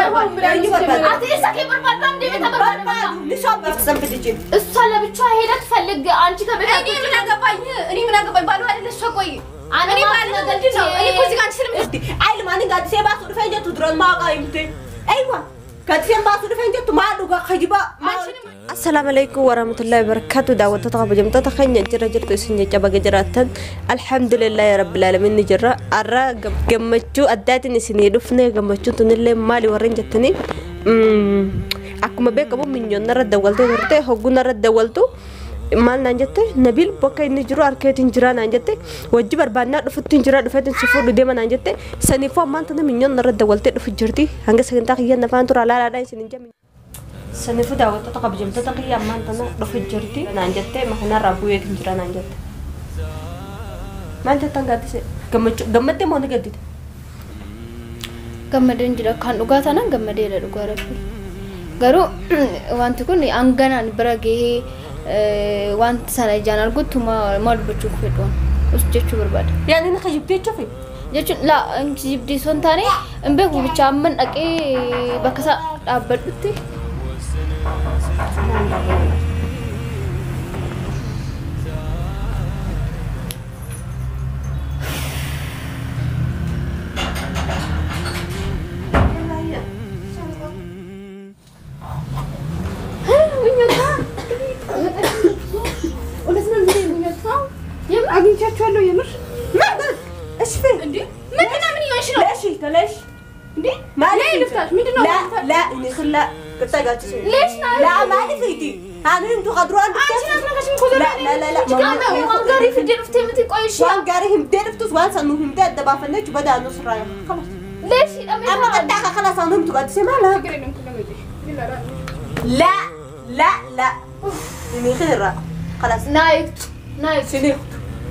أتيسك بربان دي بتبربان لشاب أفسم بديجي الصلاة بتشوه هيدا تفلق أنتي كبير أني من أقبل بالو هذا الشقوي أنا ما قلت أني كوزي كان سلم عيل ما نقعد سيبا صور فين جت تدرون ما قايمتي أيوة كانت سيبا صور فين جت ما لقى خجبا السلام عليكم ورحمة الله وبركاته دعوة تطغى جمتة تخيل جرى جرت سنة جبا جراتن الحمد لله يا رب العالمين نجرى أرى جمتشو أدات نسني دفنة جمتشو تنلي مالي ورين جتني أكو ما بيك أبو من يوم نرد دولته ورته هو نرد دولته مال نانجته نبيل بكا نجرو أركيتين جرا نانجته وجبر بنا رفتين جرا رفتين سفر لديما نانجته سنيفا ما أنت من يوم نرد دولته رفجرتي هنگا سكنتا خيان نفان ترى لا لا سنينجا سنيفو دعوة تقب جمتة تقيا ما أنت رفجرتي نانجته ما هنا رابوية تنجرا نانجته ما أنت تنقاد سي قمتي ما نقدي قمدين جرا كان لغاتنا قمدين لغارب غارو وانتكون أنغانا نبرقه وانت سنة جانا قلت ما بتشوف فيدون وسجتشو برباد يعني أنا خجبتي تشوفي جتشو لا انك جبتي سون تاني امبيكو بتشامن اكي بكسا ابدتي أجنتي أتولى يمر ما إيش في عندي ما تنامني وإيش لو ليش عندي ما ليه لفتاش مين دنا لا إني خلا قلت قالت ليش لا ما لي فيتي هذا انتو قدروا عندك لا وانقاري في دير فتي متي قوي شي وانقاري هم ديرفتوس وان سنو هم داد دبا فنج بدا نص رايح خلاص ليش اما قد خلاص انا هم تقعد سمع لا اني خير خلاص نايت شنو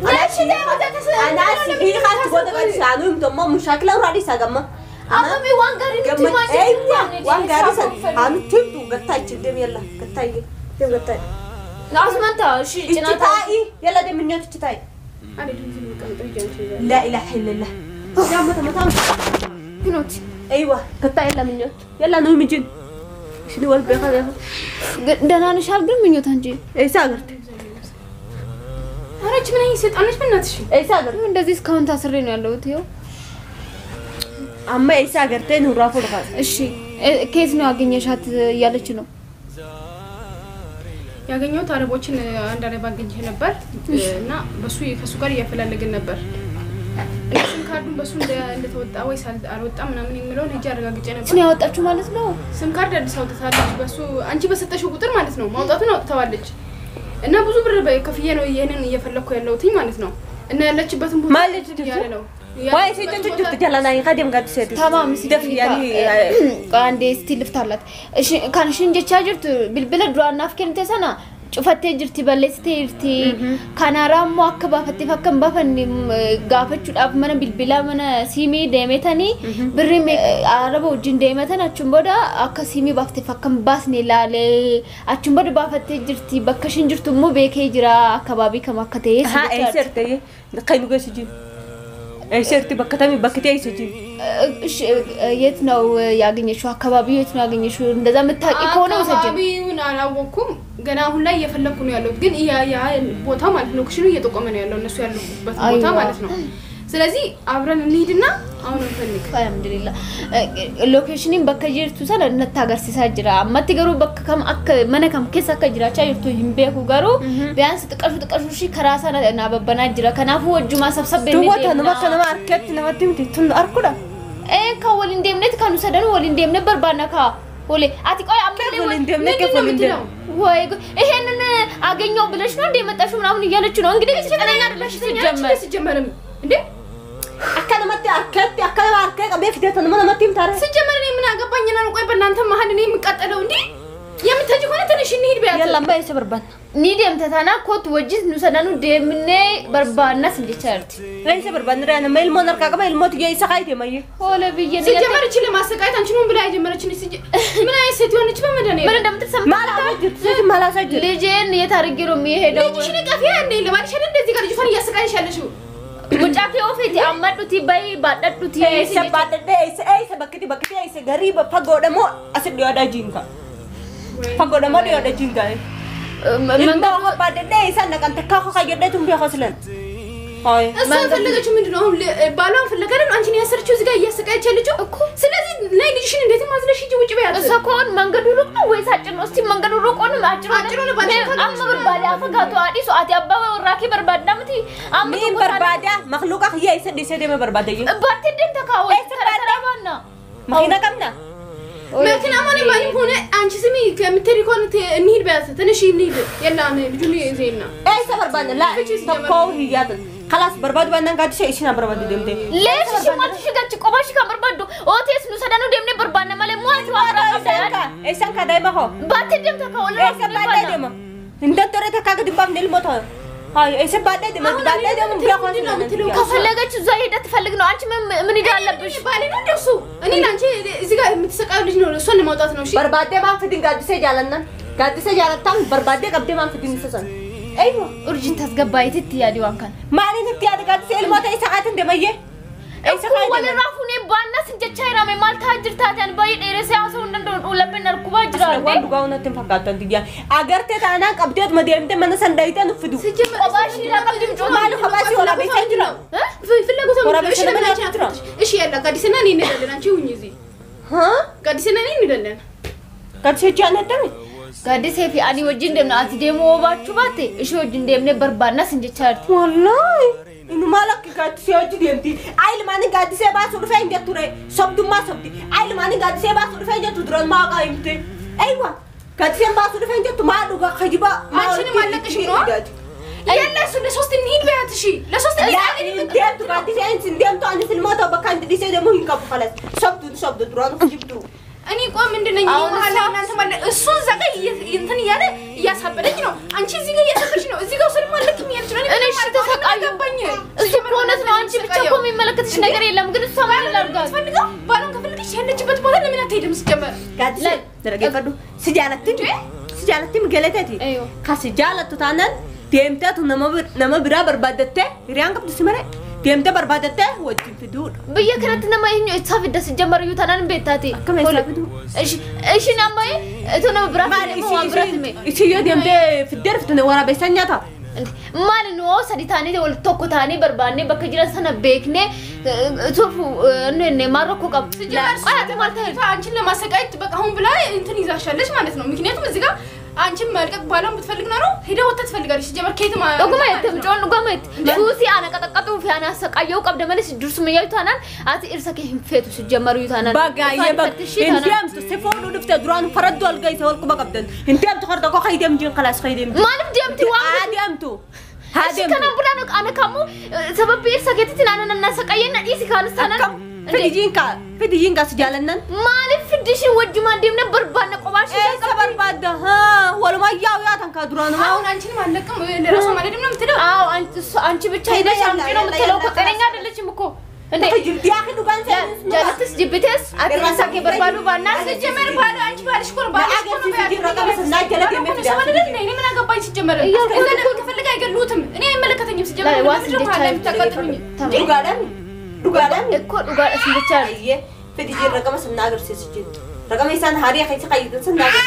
ليش انا هي خالتي قد قال شانو هم تم مشاكل ورادي ساغما أمامي وانقاري ما أيوة وانقاري سن هم تبدو قطعي تدم يلا قطعي تم قطعي لازم أنت شيء جناتي يلا دم من يوم تشتاي لا إله إلا الله يا متى بنوتي أيوة قطعي يلا من يوم يلا نوم جن شنو والبي هذا دنا نشال قل من يوم تنجي إيه ساقرت أنا كم نهي ست أنا شو بناتش إيه ساقرت من دزيس كون تاسرين يلا وتيو أما إيه ساقرتين هو رافض غاز እሺ ከየት ነው ያገኘሻት ያለች ነው ያገኘው ታረቦችን አንድ አረብ አገኘ ነበር እና በሱ ከሱ ጋር ያፈላልገን ነበር እሱን ካርዱን በሱ እንደተወጣ ወይስ አልወጣ ምናምን የሚለው ልጅ አረጋግጬ ነበር ስለ ያወጣችሁ ማለት ነው ስም ካርድ አዲስ አውጥታለች በሱ አንቺ በሰጠሽው ቁጥር ማለት ነው ማውጣቱን አውጥታዋለች እና ብዙ ብር በከፍዬ ነው ይሄንን እየፈለኩ ያለውትኝ ማለት ነው እና ያለችበትን ቦታ ማለት ያለ ነው واي سيدي تجت جلنا يقدم قد سيدي تمام دف يعني عندي ستيل فتالات ايش كان شنج تشاجرت بالبلد رو نافكن تسنا شفتي جرتي بلستي جرتي كان رام واكبا فتي فكم بفن غافتشو داف من بالبلا من سيمي ديمتني بريم عربو جن ديمتنا اتشمبودا اكا سيمي بافتي فكم باسني لاله اتشمبودا بافتي جرتي بكشن جرتو مو بيكي جرا اكبابي كما كتي ها اي سرتي قيمو جسجي اي سرتي بكتامي بكتي اي سجي የት ነው ያገኘሽው አካባቢው የት ነው ያገኘሽው እንደዛ መታቂ ከሆነ ወሰጀ አካባቢውን አላወኩም ገና አሁን ላይ እየፈለኩ ነው ያለው ግን ያ ቦታ ማለት ነው ክሽኑ እየተቆመ ነው ያለው እነሱ ያሉበት ቦታ ማለት ነው ስለዚህ አብረን እንሂድና አሁን እንፈልግ አልሐምዱሊላህ ሎኬሽኒን በከጅርቱ ሰለ ነታገር ሲሳጅራ አማቲ ገሩ በከም አከ መነከም ከሳ ከጅራቻ ይርቱ ይምቤኩ ገሩ ቢያንስ ጥቀሹ ሺ ከራሳ እና በበና ጅራ ከናፉ ወጁ ማሰብሰብ በእንዴ ወታ ነው ማከና ማርኬት ነው ወጥምት ቱን አርኩዳ ከወል እንደምነት ካኑ ሰደኑ ወል እንደም ነበር ባናካ ወለ አትቆይ አምለ ወል እንደምነት ከወል እንደም ወይ ይሄንን አገኘው ብለሽ ነው እንደመጣሽ ምናምን እያለች ነው እንግዲህ ሲጀመር አይደለሽ ሲጀመርም እንዴ አካለ መጣ አካለ አርከ በፊት ነው መጥም ታረ ሲጀመር እኔ ምን አገባኝና ነው ቆይ በእናንተ መሀል እኔ የምቀጠለው እንዴ የምትጂ ሆነ ትንሽ እንሂድ ቢያት يلا باي ሰበርባን ኒዲም ተታና ኮት ወጅት ንሰዳኑ ደምኔ በርባና ስንጀቻርት ላይ ሰበርባን ራና ሜል ሞነር ካቀበ ልሞት ይሰቃይት የማየ ሆለ ቢየ ሲጀመር እቺ ለማሰቃየት አንቺ ነው ብላ ያጀመረችኝ ምን አይነት ሴት ሆነች በመደኔ ምን እንደምትሰማ ማላሳጅ ልጄን የታርጊሮ የሚሄደው ልጅሽ ንቀፊያ እንዴ ለማንሽ እንደዚህ ጋር ልጅቷን እያሰቃየሽ ያለሽው mucaake ofeeti ammadhuti bayi baadhadhuti Eessa baadhadhee eessa bakkiti eessa garii fagoodha moo asi dhiyoodha jinka. Fagoodha moo dhiyoodha jinka. Ilmoo baadhadhee eessa naqan takkaa koo kayyadhee tumbii koslan. Hoy. እሷ ፈለገችው ምንድነው ባሏን ፈለገ አይደል አንቺን ያሰርችው እዚህ ጋር እያሰቃየችልችው እኮ ስለዚህ ላይ ልጅሽን እንዴት ማዝለሽ ሂጂ ውጪ በያት እሷ ኮን መንገዱ ሩቅ ነው ወይስ አጭር ነው? እስቲ መንገዱ ሩቅ ነው አጭር ነው ባለ አምር ባለ አፈጋቱ አዲሱ አቲ አባባ ወራኪ በርባዳምቲ አምር በርባዳ መخلوق አخየ ይሰደ በርባዳዬ ባትደም ተካው ተራራባና ማይና ቀምና መኪና ማን ማን ሆነ አንቺ ስሚ ከምትሪኮን እንሂድ በያት ትንሽ እንሂድ የላም ልጁን ይዘይና ايش بربادا لا تكو هيات خلاص برباد بانن قاعد شيء ايش برباد دمتي ليش شي ما تشغلش قباش كبربادو اوتيس نسدانو دمني بربانا مال موات وارا قدايا ايش كان دايما هو ባትደም ተካው ايش بعد دم انت ترى تكاك دبام نلموت هاي ايش بعد دم بعد دم بياخذ ከፈለገች እዛ ሄዳ ትፈልግ ነው አንቺ ምን ይዳለብሽ ባሌ ነው እንደሱ እኔ ላንቺ እዚህ ጋር የምትሰቃዩ ልጅ ነው እሷን ለማውጣት ነው እሺ برباد ما فدين قاعد سجالنا قاعد سجالتان برباد قبل ما فدين سسن ايوه ኡርጅን ታስገባይት ትያዲዋን ካን ማን እንትያድ ጋር ሲልሞታ ይሰዓት እንደመየ እኮ ወለ ራፉኔ ባናስ እንጀቻይራ ማልታ ጅርታታን ባይ ደረሰ ያሰው እንደው ለበን አርኩባ ጅራል ወንዱ ጋውና ተንፈቃተን ትያ አገርተ ታና ቀብደት መደምተ መነሰን ዳይተን ፍዱ ቆባሽ ለቀብድም ጆማሉ ከባሲ ወላ ቤት ነው ፍለጉ ተመረሽ እሺ ያላ ጋዲስና እኔ እንሄዳለን አንቺ ሁኚ እዚህ ጋዲስና እኔ እንሄዳለን ጋዲስቻ ነበር ጋዲስ ሄፊ አኒ ወጅ እንደምን አቲ ደሞ ወባችሁ ባቴ እሺ ወጅ እንደምን በርባናስ እንጀቻርት والله إنه مالك قاعد تسوي ديمتي عيل ما نقعد تسوي باس ورفين جت ترى صبت ما صبتي عيل ما نقعد تسوي باس ورفين جت تدرون ما قايمتي أيوة قاعد تسوي باس ورفين جت ما لقى خجبا ما شنو مالك شنو يلا سو لسوست نهيد بيات شي لسوست ديم تو قاعد تسوي أنت ديم تو أنا في الموت وبكان تسوي ده مهم كاب خلاص صبت درون خجبتو እኔ ቆም ምንድነኝ ይማላ እናንተ ማለት እሱ ዘጋ እንትን ያለ ያሳበደኝ ነው አንቺ እዚህ ጋር ያሳበደኝ ነው እዚህ ጋር ሰልማ ለክ የሚያልች ነው እኔ እሺ ተሰቃየኝ እሱ ሆነስ ነው አንቺ ብቻ እኮ የሚመለከትሽ ነገር የለም ግን እሷ ማለት ላርጋት ፈልገው ባሉን ከፈልግሽ ያለችበት ቦታ ለምን አትሄድም ሲጀመር ጋድለ ደረገፈዱ ስጃለትም ገለተቲ ካስጃለቱ ታነን ደምተቱ ነመብራ በርባደተ ሪያን ቀብዱ ሲመረ ደምተ በርባደተ ወጭ ፍዱድ በየከረት ነማይኝ እጻፍ ደስ ጀመር ይታናን ቤታቲ እሺ ናማይ እቶ ነው ብራፍ ነው ብራፍ ሜ እሺ ደምተ ፍደር ፍተነ ወራ በሰኛታ ማን ነው ሰዲታኔ ወል ተቆታኔ በርባኔ በከጅራ ሰነ ቤክኔ ቶፉ እኔ ማረኮ ቀብ ቋት ማለት አንቺን ለማሰቃየት በቃ አሁን ብላ እንትን ይዛሻለች ማለት ነው ምክንያቱም እዚህ ጋር አንቺም መልቀቅ ባላም ብትፈልግ ነው ሄደ ወጣ ትፈልጋለሽ ጀመር ከየትማ ዶክመንት ተምጮን ዶክመንት ሱሲ አነቀጠቀጡ ፊያና ሰቃየው ቀብ ደመለስ ድርሱ መያይታናል አቲ እርሰከ ህንፈቱ ሲጀመሩ ይታናል ባጋየ እንዲያም ተፈውዱ ድፍተ ድራን ፈረዱ አልጋይ ተወልቁ በቀብደን እንዲያም ተخرደቆ ኸይደም ጂን خلاص ኸይደም ማለት ዲያምቲ አዲያምቱ هادم كنا بلان أنا كمو سبب بير سكتي أنا نسقينا إيش كانوا سنة فديجينكا سجالنا مالي فديش وجمان ديمنا بربان قواش إيه بربان ها ولا ما يا تنكا دران ما هو أنتي ما لكم لراسه ما لدينا متلو أنتي بتشاهدي شامبيون متلو كترينا دلش مكو أنت جبتي أخي دوكان جالتس جبتس أترسا كبربانو بانا سجمر بانا أنتي بالش كون بانا أجل في رقم سنة جلتي مفيد ما لدينا إني من أجا باي سجمر إذا أنا كفلك أجل لوتم إني ملكة تنيم سجمر لا واس دوغادم إكو دوغاد سنجتشار إيه فديجي رقم سنة أجر سيسجين رقم إنسان هاري خيس قيد سنة أجر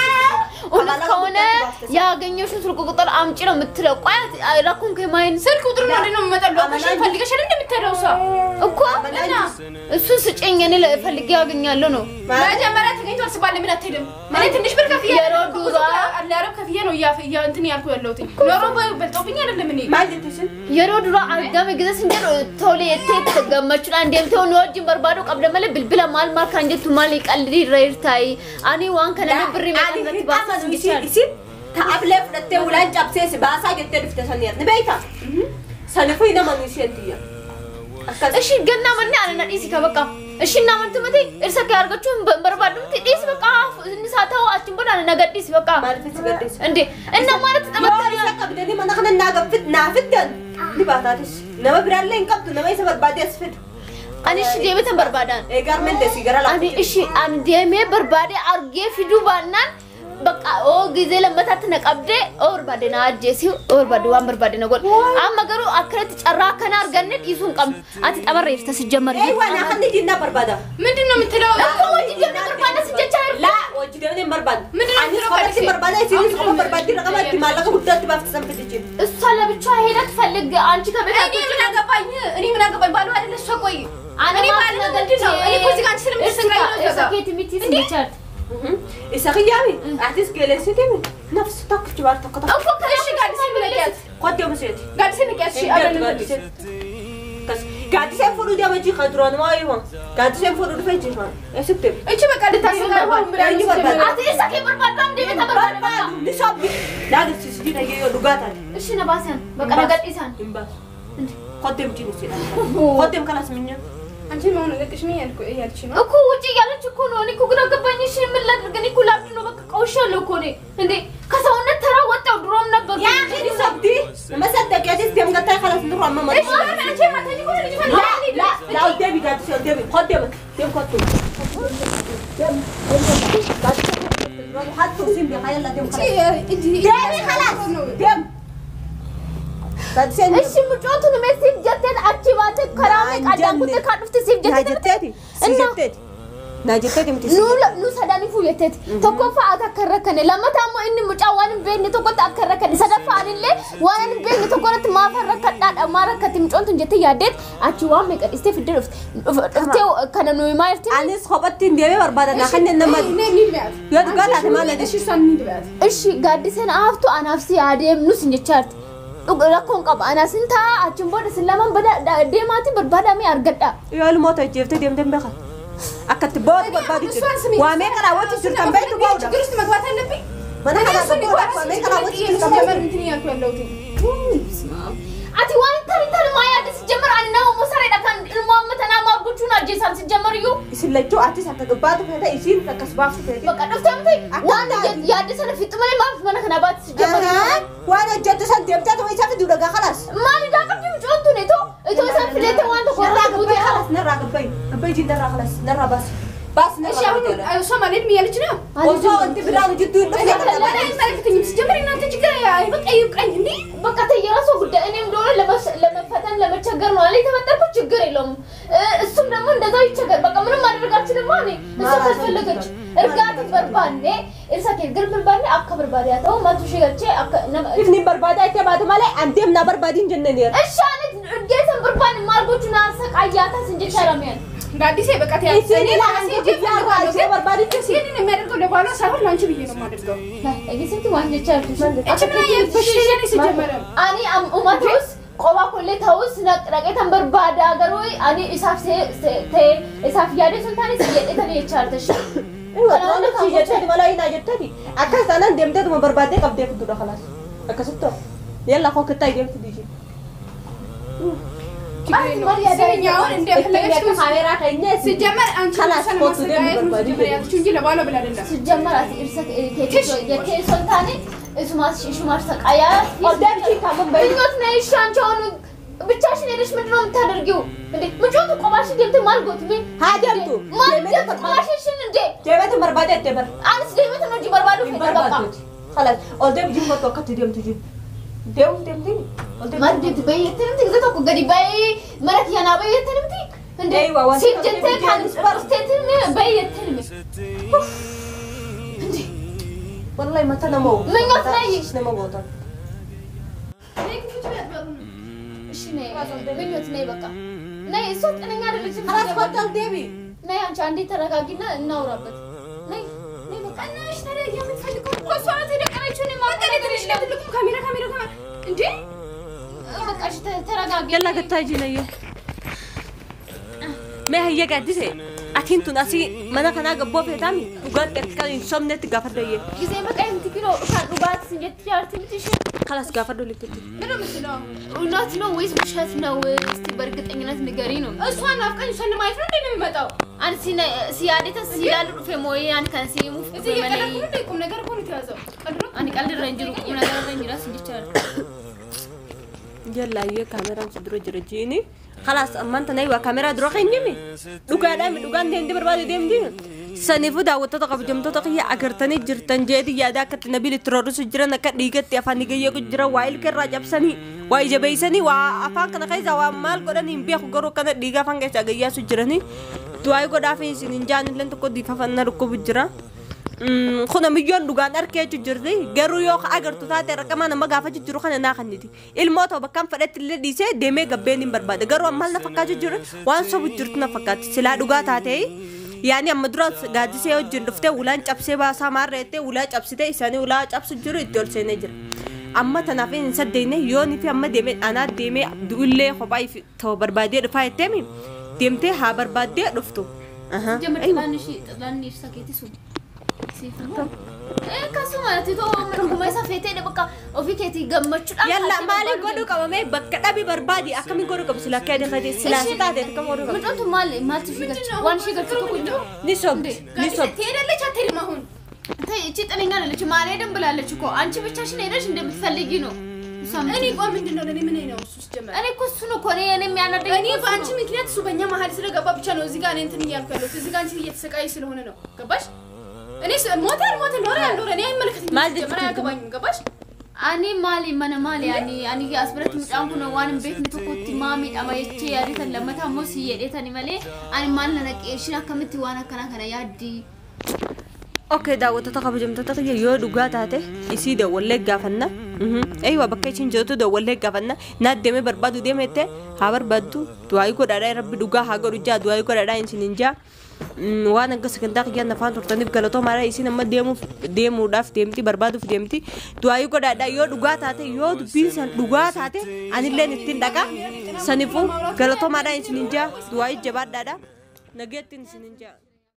ونس كونه يا جنيوش سرق قطر أمشينا متلو قاعد راكم كمان سرق قطر ما لنا متلو كش فلقة شنو اللي متلو سا أكو أنا السوس إنجني لا فلقة يا جنيا لونه ما جمرت كنت أرسل من التلم ما تنش بالكفية يا رودورا اللي أروح كفية نو يا أنتني أركو اللوتي لو روبا بالتوبيني أنا لمني ما جتشن يا رودورا أرجع مجلس سنجر تولي تيت جمعشون عندهم تون وجه بربادو قبل ما بالبلا مال كانجت تمالك اللي ريرتاي أنا وان كان أنا بري مكان رتباسا يصير تقابله فرتة ولا جابسه سباسة جت رفته سنيات نبيتها سنفينا ما نسيتيه إيش الجنة مني أنا نريسي كبكا إيش النامن تمتي إرسا كارجتشون بربادم تديس بكا نساته وأتشون بدنا نقديس بكا ما نفيس قديس عندي إنه ما نتتمتع يا كبدني ما نخنا ناقفت نافدن نباتاتش نما برالين كبد نما يسبر بعد يسفد أنا إيش ديمي تبربادان إيه قارمن تسيجرا لا أنا إيش أنا ديمي بربادي أرجع في دوبانان بقى أو جزء لما تاتنا قبضة أور بعدين أجلسي أور بعدين وامر بعدين أقول أما قالوا أكرت أراك أنا أرجعني يسون كم أتتأمر يفتح الجمر أيوة أنا خلني جينا بربادة من دونه متلو لا وجد جبنا بربادة سجّار لا وجدنا برباد من أنا خلصت بربادة يصير خلص بربادة رقمات تمالك وبدأت تبافت سنفتشين الصلاة بتشاهدك فلق أنت كبير أني من أقبل بالو هذا الشقوي أنا ما أنا كوزي كان سلم تسكاي سكيت ميتي سنجار إسقيامي أحدث جلسة تيمي نفس تاك جوار تقطع أفكر إيش قاعد يسوي لك قد يوم سيد قاعد يسوي لك شيء أنا قاعد يسافروا ده بيجي خدران ما أيوة قاعد يسافروا ده بيجي خان أسبتم إيش بقى قاعد تسوي هو أيوة برباد أتي سكيت بربادة دي برباد نسابي لا ده تسدين هي لغات إيش نباسن بقى أنا قاعد إنسان قدم جنسي قدم كلاس مني أنت ما هو نقدش مين يا شنو أكو وجي يلا تكونوا أنا كوكنا كباني شيء من لا ترجعني كلها بدنا بقى كوشة لو كوني عندي كسرنا ترى وتر دروم نبض يا أخي نسبتي ما صدق يا جدي يوم قلت خلاص نروح ماما إيش أنا أنت ما تجي كل شيء لا قدامي قاعد تسوي قدامي قدم حطوا سيم بخيال لا دم خلاص دم إيش مجوتنا ما سيف جتين أكتيفاتك كرامك أدم كنت كاتفت سيف جتين ناجتتي نو سداني فويتت تكون فاتا كركني لما تامو إني مجاوان بيني تكون تأكركني سدف فانيلة وانا بيني تكون ما فرقت ما ركت مجوتن جتي يادت أكتيوام ميك استيف درفت افتيو كان نوي ما يرتي أنا صحبتي ندير بربادة نخلنا نما يا تقول هذا ما له إيش يسمى دبعت إيش قاعد سن أفتو أنا نفسي عادي نوس نجتشارت لكون قب أنا سنتا أجمع سلامة بدأ ديماتي بربادة مي أرجع يا الموت جبت ديم بخا أكتبوا بربادة وامي كلا وقت جرت كم بيت وباودا جلست مقبات اللبي ما أنا هذا بقول وامي كلا وقت جرت كم بيت منتني أكل لوتي أتي وين ترى ما يادس جمر أنا ومسرع كان المهم أنا ما بقولنا جيسان سجمر يو يصير لجوا أتيس هتقبض فهذا يصير كسبان فهذا بقى نفتهم وانا يادس أنا في تمني ما في منك نبات سجمر وانا جد سنتيم تاتو يسافر دولا خلاص ما نداقم جم جونتو نتو إتو يسافر ليته وانت نرى خلاص نرى قبي جد نرى خلاص نرى بس إيش يا أيوة سما لين ميال جنا وصو أنت بدأنا جدول بس لا إنت تجيب سجمر إن أنت تجيك يا بقى أيوك أني بقى تيجي راسه قد أنا مدور لما فتن لما تشجرنا عليه تبتر بتشجر لهم السم لما ندزا يتشجر بقى من ما نرجع تنماني السم فلقتش رجعت بربانة إرسا كير بربانة أكبر بربادة أو ما تشي قرشة إفني بربادة إنت بعد ما له أنتم نا بربادين جننير الشانة جيسم بربانة ماربو تناسك أياتا سنجي شرامين قاعد يسيب بقى يا سيدي لا سيدي يا بربادين سيدي نمرق ولا بالو سهل لانش بيجي ما نرجع لا أجي سنتي واحد يتشارك إيش من أيه بشيء سجمر أني أماتوس قوا كل ثوس نقرأ تام بربادة أجروي أني إساف إساف يادي سلطاني سيد إتاني يتشارتش أيوة أنا تيجي تاني ولا هنا جتني أكاس أنا دمت ما بربادة كم ديك تدور خلاص أكاسته يلا خو كتاي ديم تديجي سجمر أنت خلاص فوت ديم بربادة شو جينا بالو بلا دلنا سجمر إرسا كي سلطاني اسمه سقايا قدام شيء كمان بينات نيشان جانو بتشاشي ليش مدرون تدرجو مجود قماش جبت مال قلت مين هاجمتو ما جبت قماش شنو دي جبت بربادة تبر أنا سليمة نجي بربادو في بربادة خلاص قدام جيم ما توقعت ديم تجيب ديم ما جبت بيت تنتي كذا تقول قريب بي مرك يا نبي تنتي أيوة سيب جنتين كان برستين بيت تنمي والله ما تنمو من قصدي نمو بوتر شنو من يوتني بقى ناي صوت أنا قاعد أقول خلاص فضل ديبي ناي أنت عندي ترى قاعدين نوربت ناي بقى أنا اشتري يوم تفلكم كل ساعة ترى أنا شوني ما أقدر أدري لكم كاميرا إنتي بقى ترى قاعدين يلا قد تاجي ليه ما هي قاعدة أكين تناسي ما أنا كنا قبوا في تامي وقال كان إنسان نتقافر ليه إذا ما كان تكيلو كان رباط سنجت شارتي بتشي خلاص قافر له لكتير منو مثله ونات نو ويس مشات نو استبرقت إنجاز نجارينو أصلا أفكار إنسان ما يفرق لنا متى أنا سيادة سيادة في مويه أنا كان سيمو إذا يكلم كلكم نجار كون تيازو أنا قال الرنجرو كنا قال الرنجرا سنجت شارت يلا هي كاميرا صدرو جرجيني خلاص أما أنت نايوا كاميرا دروخ إنجمي دوكا دام دوكا ديم دي بربادي ديم سنفو دعوة تقب جمتو تقي أكرتني جرتن جدي يا ذاك النبي الترورس جرنا كديجت يا فاني جيو جرا وايل كراجب سني وايجبي سني وافان كنا خيزا ومال قدن يمبيا خجرو كنا ديجا فان جت أجيا سجرني دواي قد عفين سنين جان لين تقول دفع فان ركوب جرا خنا مليون دوغان أركي جرني جرو يوخ أجر تثاتي ركمان ما قافة جرو خنا ناخندي الموت هو بكم فرت اللي ديسه دمه قبلين برباد جرو أمال نفكات جرو وان صوب جرتنا فكات سلا دوغات هاتي يعني أما درات قاعد يسوي جندفته ولا نجاب سبا سامر رته ولا نجاب سته إنساني ولا نجاب سجرو يدور سينجر أما تنافين إنسان دينه يوني في أما ديمه أنا ديمه دولة خباي في تو بربادية رفاي تامي ديمته ها بربادية رفتو أيوة لاني سكيتي سو سيفهم كاسوما تيتو من ما يسافيتي ده بقى وفي كتي جمّت يلا مالي قدو كمان بكرة أبي بربادي أكمل قدو كم سلا كده خدي سلا ستة كم قدو كم متى ما تفيك وان شيء قلت لكم نسوب تيرا اللي شاتري ما هون تي إيش تاني اللي شو مالي دم بلا اللي شو أنت بتشاشين إيش ندم تفلقينه أنا قام من دنيا أنا من هنا وسوس جمال أنا كوسونو كوري أنا ميانا ده أنا بانشي مكنيات سوبنيا ما هالسيرة قباب شانو زيجان أنت نيال كله زيجان شيء يتسكاي سلوهنا نو قباش أنا موتر نورا أنا ملكتي ما جمال كباين قباش أنا مالي أنا أصبرت متأم كنا وان بيت متوقت مامي أما يجي ياري تان لما تامو سيئة تاني مالي أنا مال لنا كيشنا كمتي وانا كنا يادي اوكي داو تتقب جمت تقي يو دوغات هاته يسي ده ولا غافنا ايوه بكيشن جوتو ده ولا غافنا نا دمه بربادو دمته هابر بدو دواي كو دادا رب دوغا هاغو جا دواي كو دادا انسنجا وانا قسكن داق جان نفان ترتني بكلتو مارا يسي نما ديمو داف ديمتي بربادو في ديمتي دواي كو دادا يو دوغات هاته يو بيسن دوغات هاته اني لين تين داكا سنيفو كلتو مارا انسنجا دواي جبار دادا نغيتين سننجا